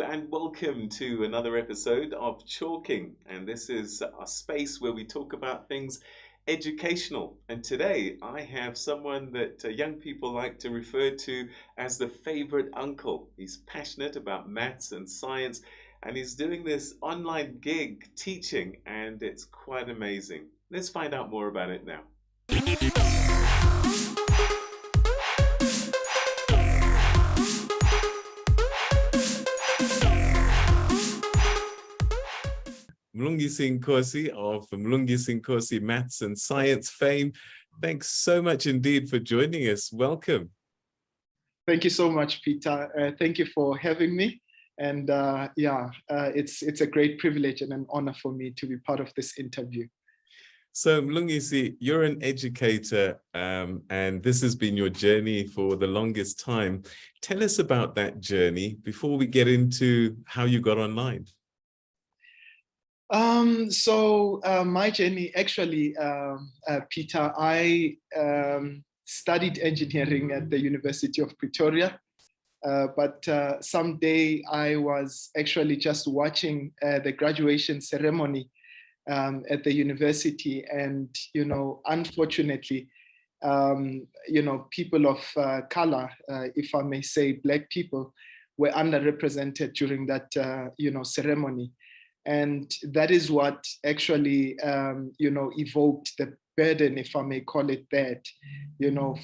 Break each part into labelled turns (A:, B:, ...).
A: and welcome to another episode of Chalking. And this is a space where we talk about things educational. And today I have someone that young people like to refer to as the favorite uncle. He's passionate about maths and science, and he's doing this online gig teaching, and it's quite amazing. Let's find out more about it now. Mlungi Singh Kosi of Mlungi Singh Kosi Maths and Science fame. Thanks so much indeed for joining us. Welcome.
B: Thank you so much, Peter. Thank you for having me. And it's a great privilege and an honor for me to be part of this interview.
A: So Mlungisi, you're an educator and this has been your journey for the longest time. Tell us about that journey before we get into how you got online.
B: My journey, actually, Peter, I studied engineering at the University of Pretoria, but someday I was actually just watching the graduation ceremony at the university, and unfortunately, people of color, if I may say, Black people, were underrepresented during that ceremony. And that is what actually, evoked the burden, if I may call it that,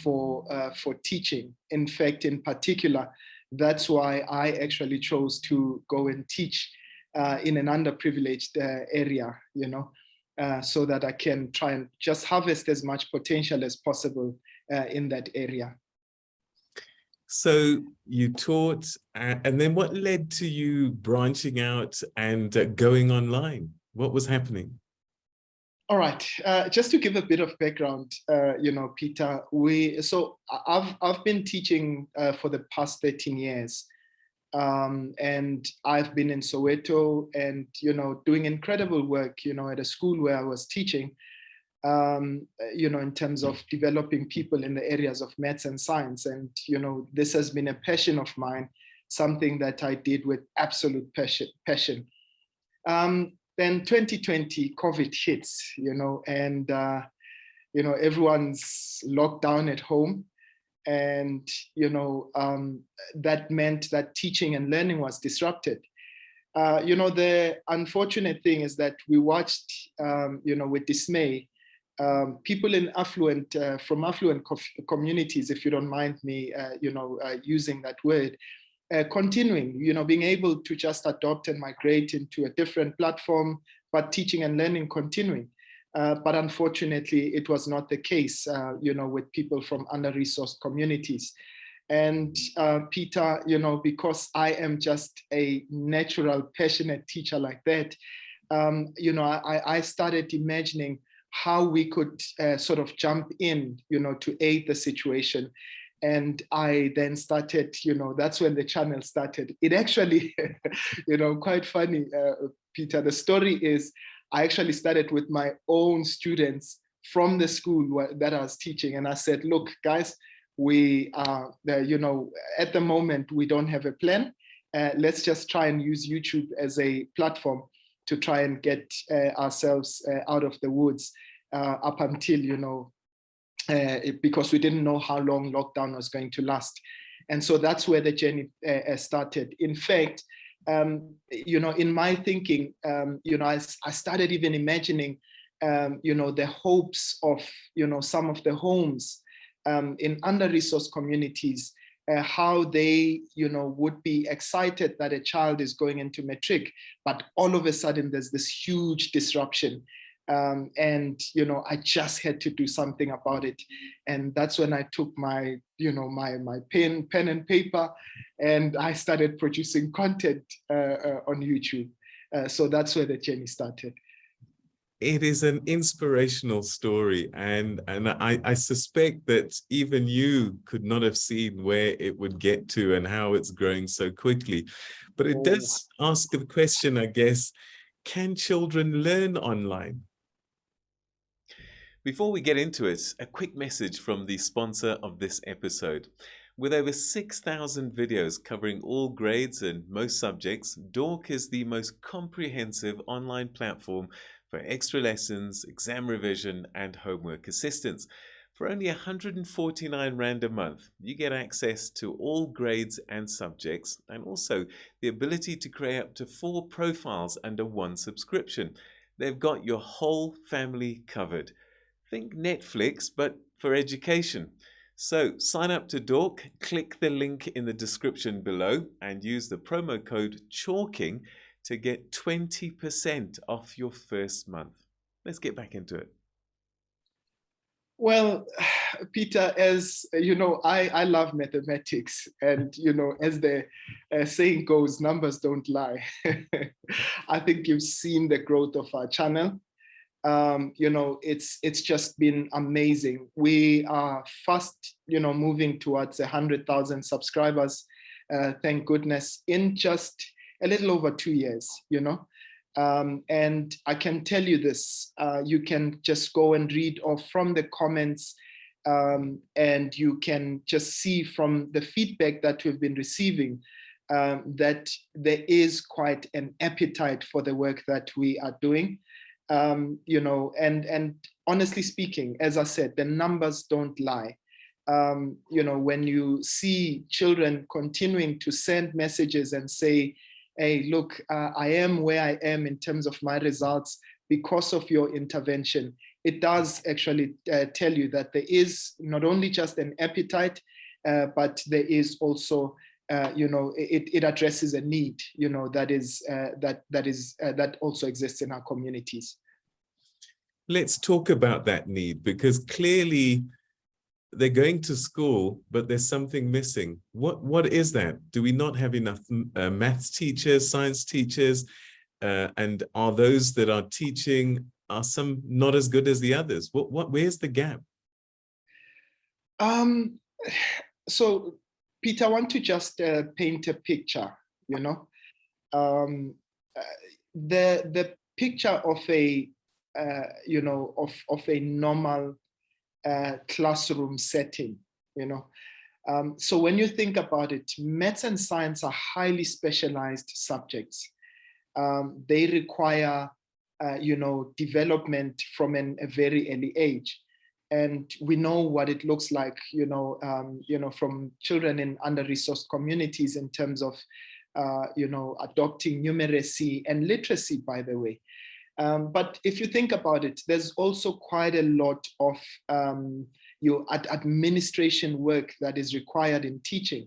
B: for teaching. In fact, in particular, that's why I actually chose to go and teach in an underprivileged area, so that I can try and just harvest as much potential as possible in that area.
A: So you taught, and then what led to you branching out and going online? What was happening?
B: All right, just to give a bit of background, Peter, I've been teaching for the past 13 years. And I've been in Soweto and, doing incredible work, at a school where I was teaching, in terms of developing people in the areas of maths and science. And, this has been a passion of mine, something that I did with absolute passion. Then 2020, COVID hits, and, everyone's locked down at home. And, that meant that teaching and learning was disrupted. The unfortunate thing is that we watched, with dismay, people in from affluent communities, if you don't mind me, using that word, continuing, being able to just adopt and migrate into a different platform, but teaching and learning continuing. But unfortunately, it was not the case, with people from under-resourced communities. And Peter, because I am just a natural, passionate teacher like that, I started imagining how we could sort of jump in, to aid the situation. And I then started, that's when the channel started. It actually, quite funny, Peter, the story is, I actually started with my own students from the school that I was teaching. And I said, look, guys, we are, at the moment, we don't have a plan. Let's just try and use YouTube as a platform to try and get ourselves out of the woods up until, because we didn't know how long lockdown was going to last. And so that's where the journey started. In fact, in my thinking, I started even imagining, the hopes of, some of the homes in under-resourced communities, how they, would be excited that a child is going into matric, but all of a sudden there's this huge disruption. And, I just had to do something about it. And that's when I took my, my pen and paper, and I started producing content on YouTube. So that's where the journey started.
A: It is an inspirational story. And I suspect that even you could not have seen where it would get to and how it's growing so quickly. But it does ask the question, I guess, can children learn online? Before we get into it, a quick message from the sponsor of this episode. With over 6,000 videos covering all grades and most subjects, Dork is the most comprehensive online platform for extra lessons, exam revision, and homework assistance. For only 149 Rand a month, you get access to all grades and subjects, and also the ability to create up to 4 profiles under one subscription. They've got your whole family covered. Think Netflix, but for education. So sign up to Dork, click the link in the description below, and use the promo code CHALKING to get 20% off your first month. Let's get back into it.
B: Well, Peter, as you know, I love mathematics, and you know, as the saying goes, numbers don't lie. I think you've seen the growth of our channel. You know, it's just been amazing. We are fast, you know, moving towards 100,000 subscribers. Thank goodness, in just a little over 2 years, you know. And I can tell you this, you can just go and read off from the comments, and you can just see from the feedback that we've been receiving that there is quite an appetite for the work that we are doing. You know, and honestly speaking, as I said, the numbers don't lie. You know, when you see children continuing to send messages and say, hey, look, I am where I am in terms of my results because of your intervention, it does actually tell you that there is not only just an appetite, but there is also you know, it addresses a need, you know, that also exists in our communities.
A: Let's talk about that need, because clearly they're going to school, but there's something missing. What is that? Do we not have enough maths teachers, science teachers, and are those that are teaching, are some not as good as the others? Where's the gap?
B: So, Peter, I want to just paint a picture, you know. The picture of a, you know, of a normal classroom setting, you know. So when you think about it, maths and science are highly specialized subjects. They require, you know, development from a very early age. And we know what it looks like, you know, from children in under-resourced communities in terms of, you know, adopting numeracy and literacy, by the way. But if you think about it, there's also quite a lot of your administration work that is required in teaching.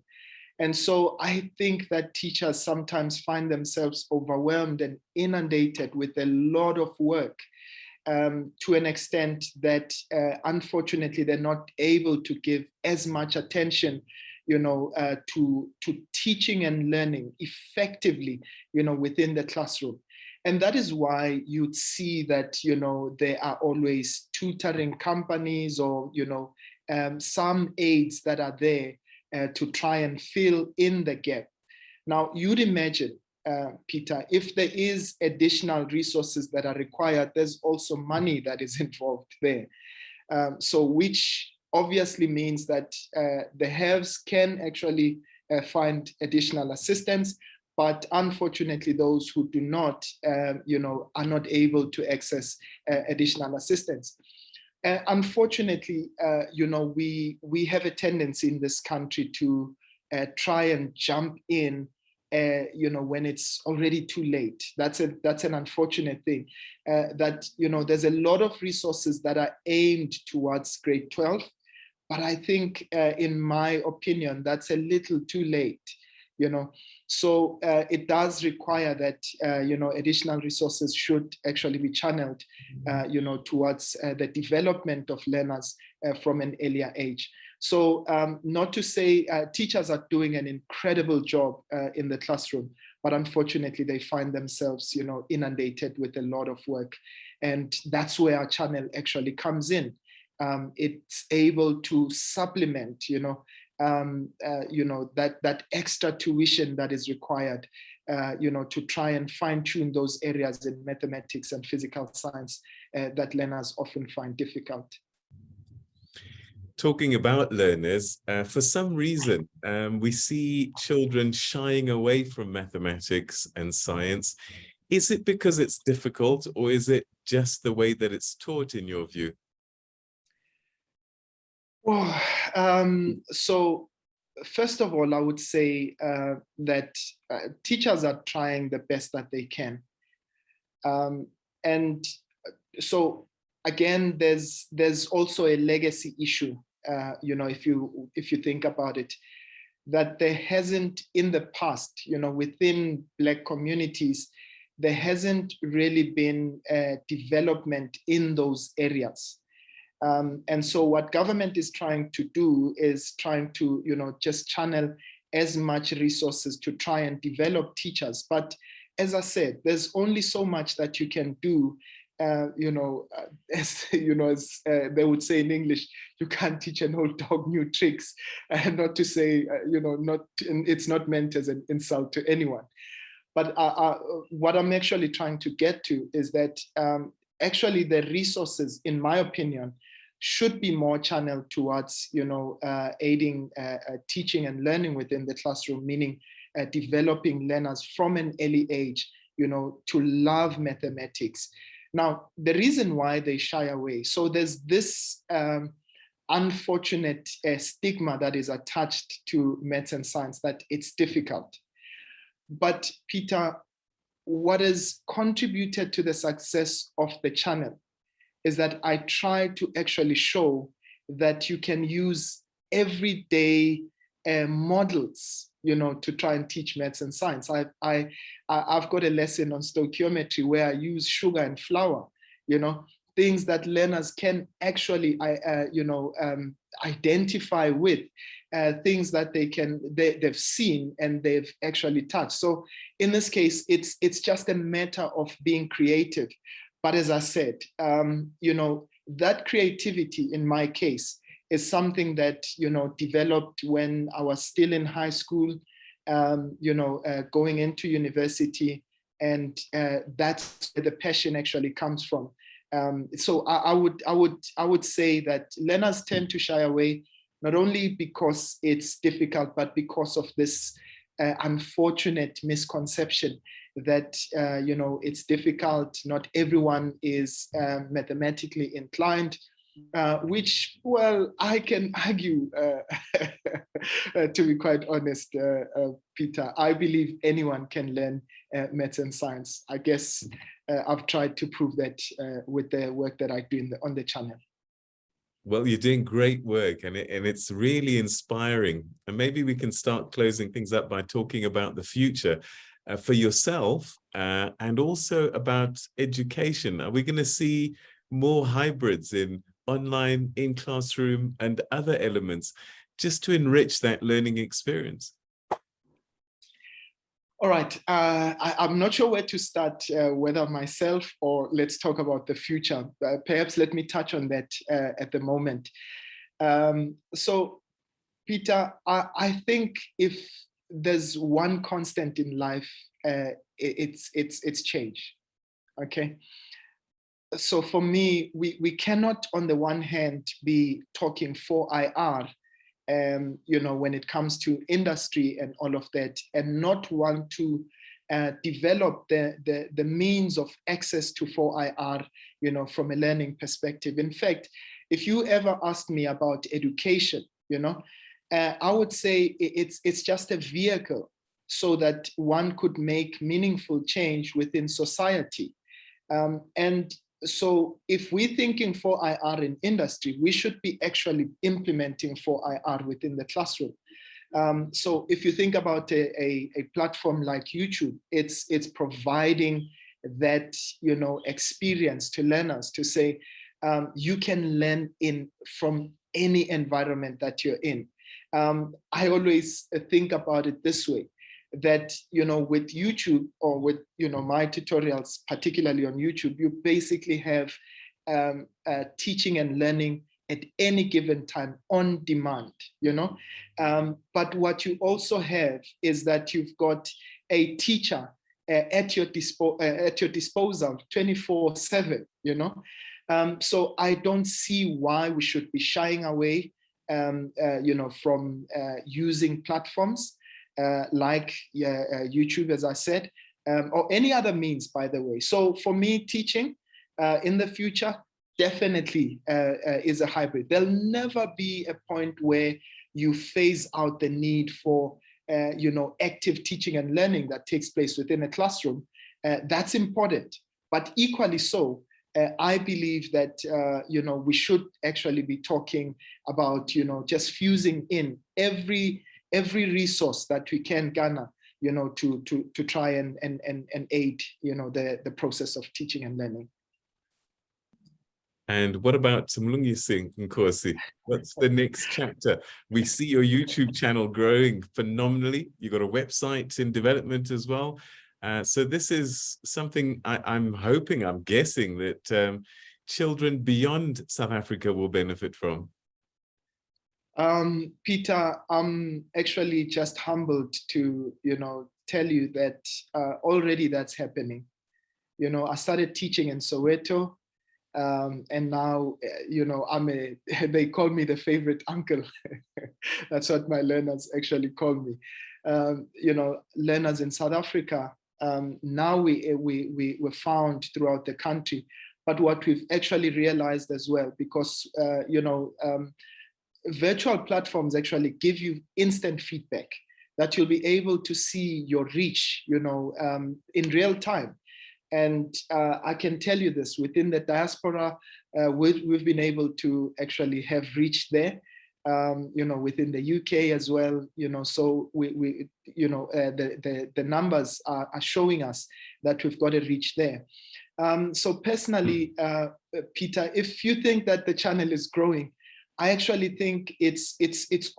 B: And so I think that teachers sometimes find themselves overwhelmed and inundated with a lot of work, to an extent that unfortunately they're not able to give as much attention, you know, to teaching and learning effectively, you know, within the classroom. And that is why you'd see that, you know, there are always tutoring companies or, you know, some aids that are there to try and fill in the gap. Now, you'd imagine, Peter, if there is additional resources that are required, there's also money that is involved there. So which obviously means that the haves can actually find additional assistance, but unfortunately those who do not, you know, are not able to access additional assistance. Unfortunately, you know, we have a tendency in this country to try and jump in, you know, when it's already too late. That's an unfortunate thing. That, you know, there's a lot of resources that are aimed towards grade 12, but I think, in my opinion, that's a little too late, you know. So it does require that, you know, additional resources should actually be channeled, you know, towards the development of learners from an earlier age. So not to say teachers are doing an incredible job in the classroom, but unfortunately they find themselves, you know, inundated with a lot of work. And that's where our channel actually comes in. It's able to supplement, you know, that extra tuition that is required, you know, to try and fine tune those areas in mathematics and physical science that learners often find difficult.
A: talking about learners, for some reason, we see children shying away from mathematics and science. Is it because it's difficult, or is it just the way that it's taught in your view?
B: Well, so first of all, I would say that teachers are trying the best that they can. And so again, there's also a legacy issue, if you think about it, that there hasn't in the past, within Black communities, there hasn't really been development in those areas. And so what government is trying to do is trying to, just channel as much resources to try and develop teachers. But as I said, there's only so much that you can do. As they would say in English, you can't teach an old dog new tricks, and not to say, it's not meant as an insult to anyone. But what I'm actually trying to get to is that actually the resources, in my opinion, should be more channeled towards, aiding teaching and learning within the classroom, meaning developing learners from an early age, to love mathematics. Now, the reason why they shy away, so there's this unfortunate stigma that is attached to maths and science, that it's difficult. But Peter, what has contributed to the success of the channel is that I try to actually show that you can use everyday models, to try and teach maths and science. I've got a lesson on stoichiometry where I use sugar and flour, things that learners can actually, identify with, things that they've seen and they've actually touched. So in this case, it's just a matter of being creative. But as I said, that creativity in my case is something that, developed when I was still in high school, going into university. And that's where the passion actually comes from. So I would say that learners tend to shy away, not only because it's difficult, but because of this unfortunate misconception that it's difficult. Not everyone is mathematically inclined, which, well, I can argue, to be quite honest, Peter, I believe anyone can learn maths and science. I guess I've tried to prove that with the work that I do on the channel.
A: Well, you're doing great work, and it's really inspiring. And maybe we can start closing things up by talking about the future for yourself and also about education. Are we going to see more hybrids in online, in classroom, and other elements just to enrich that learning experience?
B: All right, I'm not sure where to start, whether myself or let's talk about the future. Perhaps let me touch on that at the moment. So, Peter, I think if there's one constant in life, it's change. Okay. So for me, we cannot, on the one hand, be talking 4IR, when it comes to industry and all of that, and not want to develop the means of access to 4IR, from a learning perspective. In fact, if you ever asked me about education, I would say it's just a vehicle so that one could make meaningful change within society. And so if we're thinking 4IR in industry, we should be actually implementing 4IR within the classroom. So if you think about a platform like YouTube, it's providing that, experience to learners to say, you can learn from any environment that you're in. I always think about it this way, that, with YouTube or with, my tutorials, particularly on YouTube, you basically have teaching and learning at any given time on demand, but what you also have is that you've got a teacher at your disposal 24/7, so I don't see why we should be shying away from using platforms like YouTube, as I said, or any other means, by the way. So for me, teaching in the future definitely is a hybrid. There'll never be a point where you phase out the need for active teaching and learning that takes place within a classroom. That's important, but equally so, I believe that we should actually be talking about just fusing in every resource that we can garner, to try and aid the process of teaching and learning.
A: And what about Mlungisi Nkosi? What's the next chapter? We see your YouTube channel growing phenomenally. You've got a website in development as well. So this is something I'm guessing that children beyond South Africa will benefit from.
B: Peter, I'm actually just humbled to, tell you that already that's happening. I started teaching in Soweto. And now, they call me the favorite uncle. That's what my learners actually call me. Learners in South Africa, now we're found throughout the country. But what we've actually realized as well, because, virtual platforms actually give you instant feedback that you'll be able to see your reach, in real time. And I can tell you this, within the diaspora, we've been able to actually have reached there, within the UK as well, so the numbers are showing us that we've got a reach there. So personally, Peter, if you think that the channel is growing, I actually think it's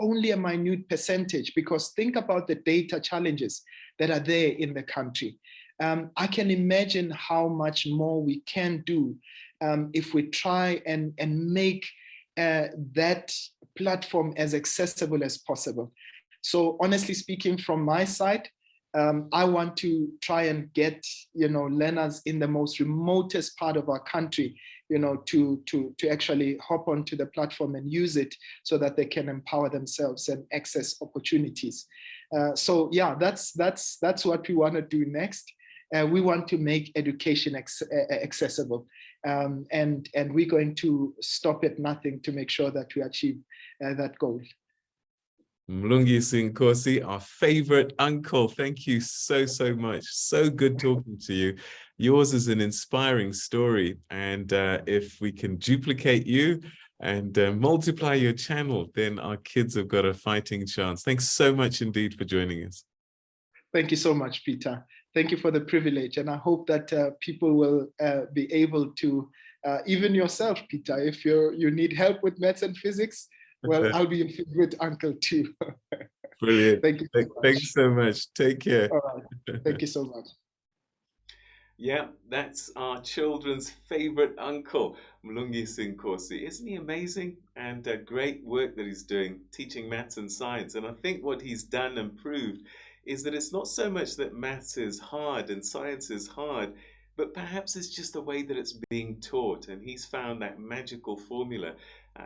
B: only a minute percentage, because think about the data challenges that are there in the country. I can imagine how much more we can do if we try and make that platform as accessible as possible. So honestly speaking, from my side, I want to try and get learners in the most remotest part of our country, to actually hop onto the platform and use it so that they can empower themselves and access opportunities. So yeah, that's what we want to do next. We want to make education accessible, and we're going to stop at nothing to make sure that we achieve that goal.
A: Mlungisi Nkosi, our favorite uncle. Thank you so much. So good talking to you. Yours is an inspiring story, and if we can duplicate you and multiply your channel, then our kids have got a fighting chance. Thanks so much indeed for joining us.
B: Thank you so much, Peter. Thank you for the privilege, and I hope that people will be able to, even yourself, Peter, if you need help with maths and physics, well, I'll be your favorite uncle too.
A: Brilliant.
B: Thank you so much.
A: Thanks so much. Take care.
B: All right. Thank you so much.
A: Yeah, that's our children's favorite uncle, Mlungisi Nkosi. Isn't he amazing? And great work that he's doing, teaching maths and science. And I think what he's done and proved is that it's not so much that maths is hard and science is hard, but perhaps it's just the way that it's being taught. And he's found that magical formula.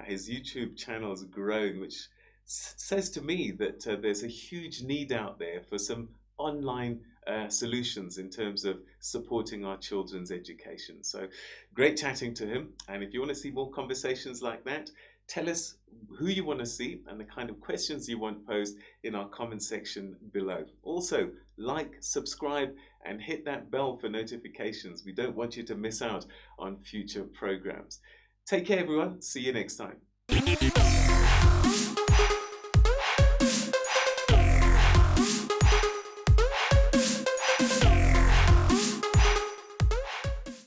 A: His YouTube channel is growing, which says to me that there's a huge need out there for some online solutions in terms of supporting our children's education. So great chatting to him. And if you want to see more conversations like that, tell us who you want to see and the kind of questions you want posed in our comment section below. Also, like, subscribe, and hit that bell for notifications. We don't want you to miss out on future programs. Take care, everyone. See you next time.